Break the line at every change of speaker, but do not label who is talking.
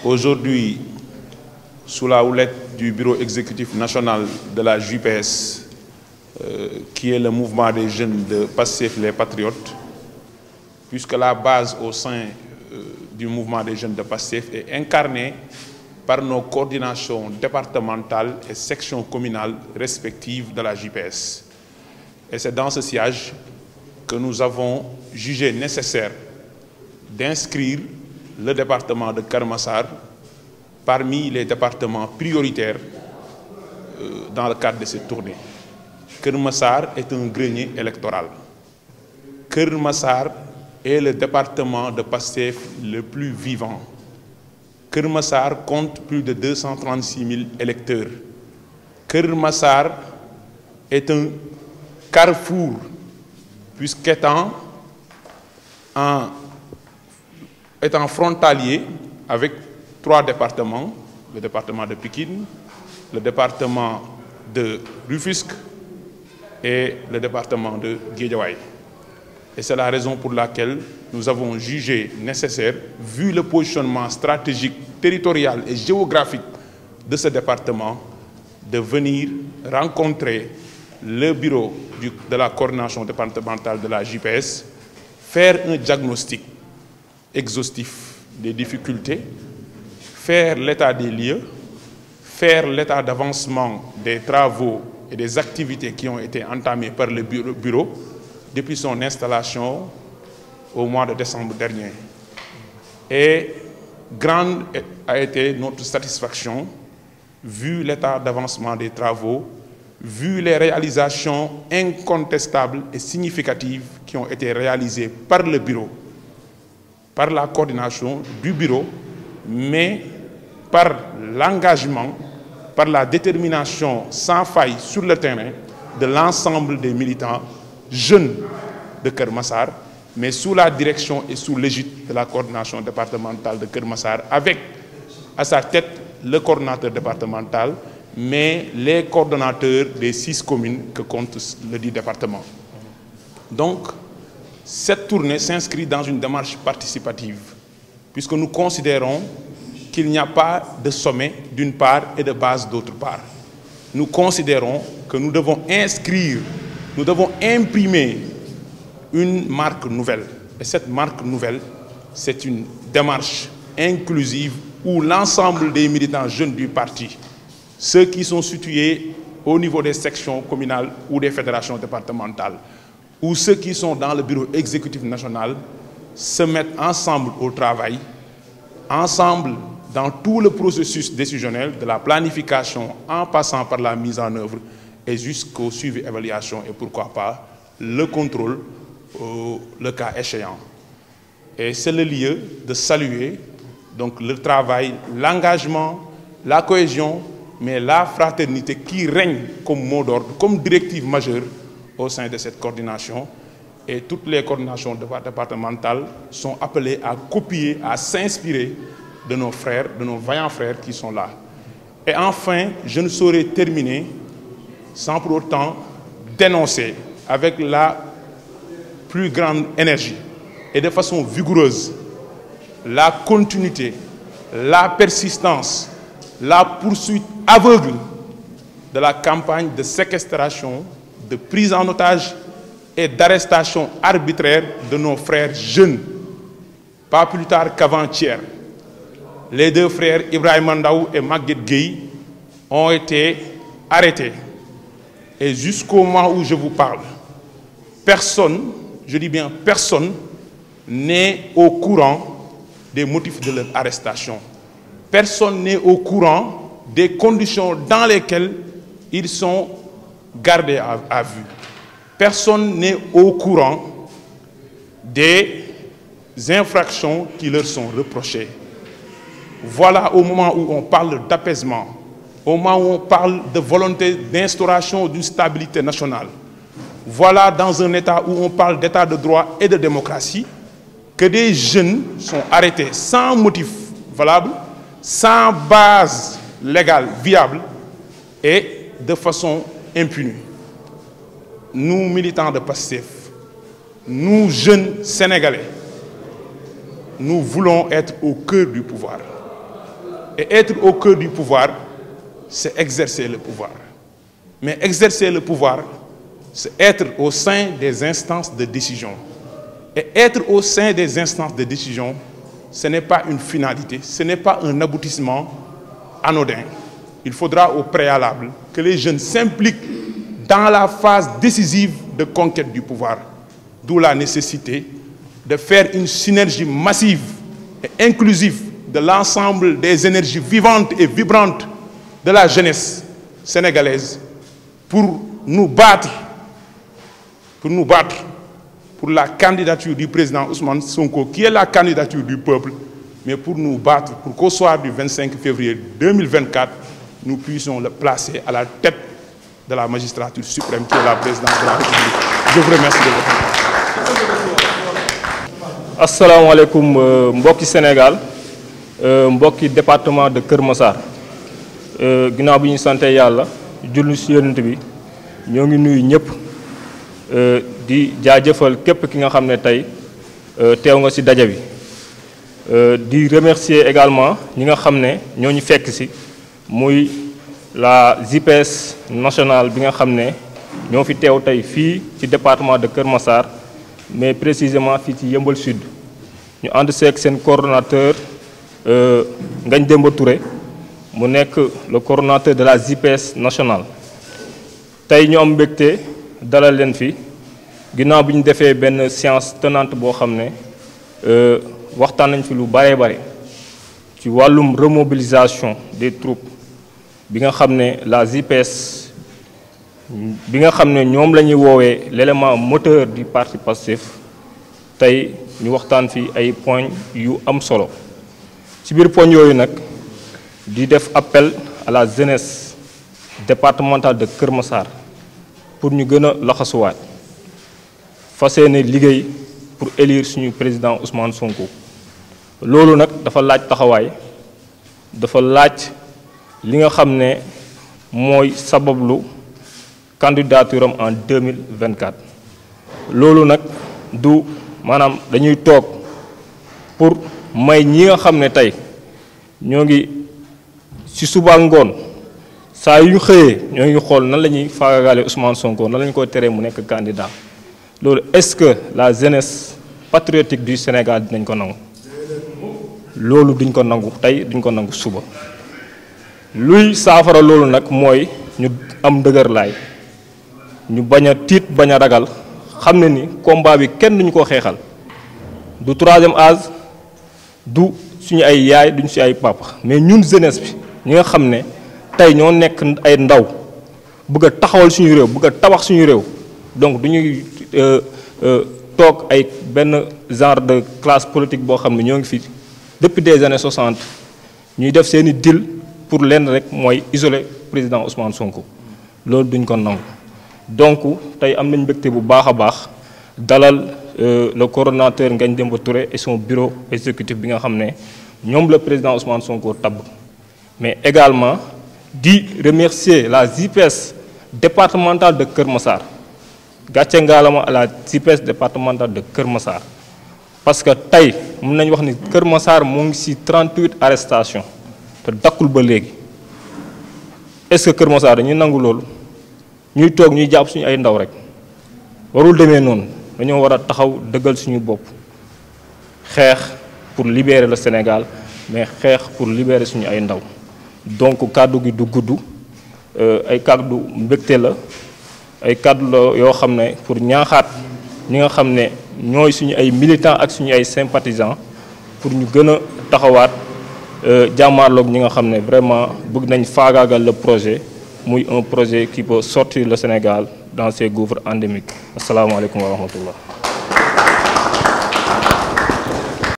Aujourd'hui, sous la houlette du bureau exécutif national de la JPS, qui est le mouvement des jeunes de Pastef les Patriotes, puisque la base au sein du mouvement des jeunes de Pastef est incarnée par nos coordinations départementales et sections communales respectives de la JPS. Et c'est dans ce siège que nous avons jugé nécessaire d'inscrire le département de Keur Massar parmi les départements prioritaires dans le cadre de cette tournée. Keur Massar est un grenier électoral. Keur Massar est le département de Pastef le plus vivant. Keur Massar compte plus de 236 000 électeurs. Keur Massar est un carrefour, puisqu'étant frontalier avec 3 départements, le département de Pikine, le département de Rufisque et le département de Guédiawaye. Et c'est la raison pour laquelle nous avons jugé nécessaire, vu le positionnement stratégique, territorial et géographique de ce département, de venir rencontrer le bureau de la coordination départementale de la JPS, faire un diagnostic exhaustif des difficultés, faire l'état des lieux, faire l'état d'avancement des travaux et des activités qui ont été entamées par le bureau depuis son installation au mois de décembre dernier. Et grande a été notre satisfaction, vu l'état d'avancement des travaux, vu les réalisations incontestables et significatives qui ont été réalisées par le bureau, par la coordination du bureau, mais par l'engagement, par la détermination sans faille sur le terrain de l'ensemble des militants jeunes de Keur Massar, mais sous la direction et sous l'égide de la coordination départementale de Keur Massar, avec à sa tête le coordonnateur départemental, mais les coordonnateurs des 6 communes que compte le dit département. Donc, cette tournée s'inscrit dans une démarche participative, puisque nous considérons qu'il n'y a pas de sommet d'une part et de base d'autre part. Nous considérons que nous devons inscrire, nous devons imprimer une marque nouvelle. Et cette marque nouvelle, c'est une démarche inclusive où l'ensemble des militants jeunes du parti, ceux qui sont situés au niveau des sections communales ou des fédérations départementales, ou ceux qui sont dans le bureau exécutif national, se mettent ensemble au travail, ensemble dans tout le processus décisionnel, de la planification en passant par la mise en œuvre et jusqu'au suivi, évaluation et pourquoi pas le contrôle, le cas échéant. Et c'est le lieu de saluer donc, le travail, l'engagement, la cohésion, mais la fraternité qui règne comme mot d'ordre, comme directive majeure au sein de cette coordination. Et toutes les coordinations départementales sont appelées à copier, à s'inspirer de nos frères, de nos vaillants frères qui sont là. Et enfin, je ne saurais terminer sans pour autant dénoncer avec la plus grande énergie et de façon vigoureuse la continuité, la persistance, la poursuite aveugle de la campagne de séquestration, de prise en otage et d'arrestation arbitraire de nos frères jeunes. Pas plus tard qu'avant-hier, les 2 frères Ibrahima Ndaw et Maguette Gueye ont été arrêtés. Et jusqu'au moment où je vous parle, personne, je dis bien personne, n'est au courant des motifs de leur arrestation. Personne n'est au courant des conditions dans lesquelles ils sont gardés à vue. Personne n'est au courant des infractions qui leur sont reprochées. Voilà au moment où on parle d'apaisement, au moment où on parle de volonté d'instauration d'une stabilité nationale. Voilà dans un état où on parle d'état de droit et de démocratie, que des jeunes sont arrêtés sans motif valable, sans base légale viable et de façon impunie. Nous, militants de Pastef, nous, jeunes Sénégalais, nous voulons être au cœur du pouvoir. Et être au cœur du pouvoir, c'est exercer le pouvoir. Mais exercer le pouvoir, c'est être au sein des instances de décision. Et être au sein des instances de décision, ce n'est pas une finalité, ce n'est pas un aboutissement anodin. Il faudra au préalable que les jeunes s'impliquent dans la phase décisive de conquête du pouvoir. D'où la nécessité de faire une synergie massive et inclusive de l'ensemble des énergies vivantes et vibrantes de la jeunesse sénégalaise pour nous battre pour la candidature du président Ousmane Sonko, qui est la candidature du peuple, mais pour nous battre pour qu'au soir du 25 février 2024, nous puissions le placer à la tête de la magistrature suprême, qui est la présidence de la République. Je vous remercie de votre attention.
Assalamu alaikum mbokki Sénégal, mbokki département de Keur Massar. Ginnaaw bi ñu sante Yàlla julli ci Yonent bi ñoo ngi nuyu ñëpp di jaajëfal képp ki nga xam ne tey teew nga ci daje bi. Di remercier également ñi nga xam ne ñoo ñu fekk ci muy la JPS nationale bi nga xam ne ñoo fi teew tey fii ci département de Keur Massar, mais précisément fii ci Yeumbeul Sud. Ñu ànd seeg seen coordonnateur Ngagne Demba Touré mu nekk le coordonnateur de la JPS nationale. Tey ñu am mbégte dalal leen fi ginnaaw bi ñu defee benn séance tenante boo xam ne waxtaan nañ fi lu bare ci wàllum remobilisation des troupes bi nga xam ne la JPS bi nga xam ne ñoom la ñuy woowee l'élément moteur du parti Pastef. Tey ñu waxtaan fi ay points yu am solo ci biir poñ yooyu nag di def appel à la jeunesse départementale de Keur Massar pour ñu gën a laxasuwaat fas yéene liggéey pour élire suñu président Ousmane Sonko. Loolu nag dafa laaj taxawaay, dafa laaj li nga xam ne mooy sabablu candidature am en 2024. Loolu nag du maanaam dañuy toog pour may ñi nga xam ne tey ñoo ngi ci suba ngoon saa yu ñu xëyee ñoo ngi xool nan la ñuy faagagaale Ousmane Sonko nan la ñu koy teree mu nekk candidat. Loolu est-ce que la jeunesse patriotique du Sénégal dinañ ko nangu? Loolu duñ ko nangu tey duñ ko nangu suba. Luy saafara loolu nag mooy ñu am dëgër laay, ñu bañ a tiit bañ a ragal, xam ne ni combat bi kenn duñu ko xeexal, du troisième âge, du suñu ay yaay duñ si ay papa, mais ñun jeunesse bi ñi nga xam ne tey ñoo nekk ay ndaw bëgg a taxawal suñu réew, bëgg a tabax suñu réew. Donc duñuy toog ay benn genre de classe politique boo xam ne ñoo ngi fi depuis des années 60 ñuy def seeni deal pour lenn rek mooy isoler président Ousmane Sonko. Loolu duñ ko nangu. Donc tey am nañ mbégte bu baax a baax dalal le coordonnateur Ngagne Demba Touré et son bureau exécutif bi nga xam ne ñoom le président Ousmane Sonko tabb, mais également di remercier la JPS départementale de Keur Massar. Gàcce ngaalama à la JPS départementale de Keur Massar, parce que tey mën nañ wax ni Keur Massar moo ngi ci 38 arrestations te dakkul ba léegi. Est-ce que Keur Massar dañuy nangu loolu ñuy toog ñuy jàpp suñu ay ndaw rek? Warul demee noonu, dañoo war a taxaw dëggal suñu bopp, xeex pour libérer le Sénégal, mais xeex pour libérer suñu ay ndaw. Donc kàddu gi du gudd, ay kàddu mbégte la, ay kàddu la yoo xam ne pour ñaaxaat ñi nga xam ne ñooy suñu ay militants ak suñu ay sympathisants pour ñu gën a taxawaat jàmmaarloog ñi nga xam ne vraiment bëgg nañ faagaagal le projet, muy un projet qui peut sortir le Sénégal dans ses gouffres endémiques. Assalamu alaikum wa rahmatullah.